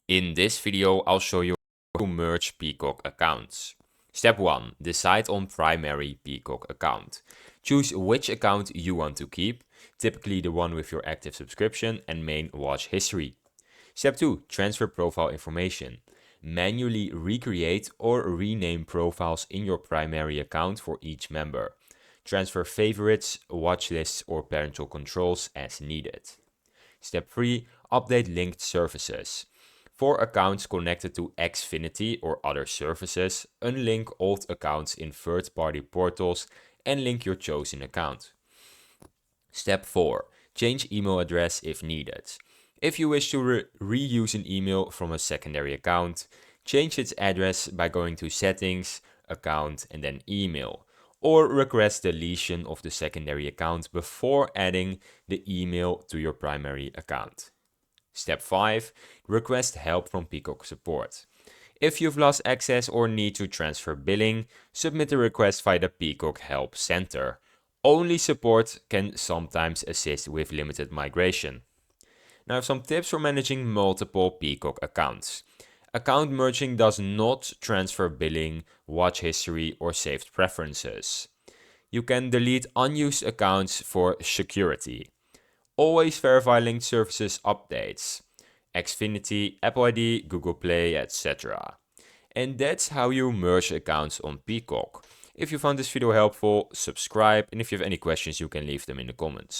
In this video, I'll show you how to merge Peacock accounts. Step 1. Decide on primary Peacock account. Choose which account you want to keep, typically the one with your active subscription and main watch history. Step 2. Transfer profile information. Manually recreate or rename profiles in your primary account for each member. Transfer favorites, watch lists, or parental controls as needed. Step 3. Update linked services. For accounts connected to Xfinity or other services, unlink old accounts in third-party portals and link your chosen account. Step 4. Change email address if needed. If you wish to reuse an email from a secondary account, change its address by going to Settings, Account, and then Email, or request deletion of the secondary account before adding the email to your primary account. Step 5. Request help from Peacock support. If you've lost access or need to transfer billing, submit a request via the Peacock Help Center. Only support can sometimes assist with limited migration. Now I have some tips for managing multiple Peacock accounts. Account merging does not transfer billing, watch history, or saved preferences. You can delete unused accounts for security. Always verify linked services updates, Xfinity, Apple ID, Google Play, etc. And that's how you merge accounts on Peacock. If you found this video helpful, subscribe, and if you have any questions, you can leave them in the comments.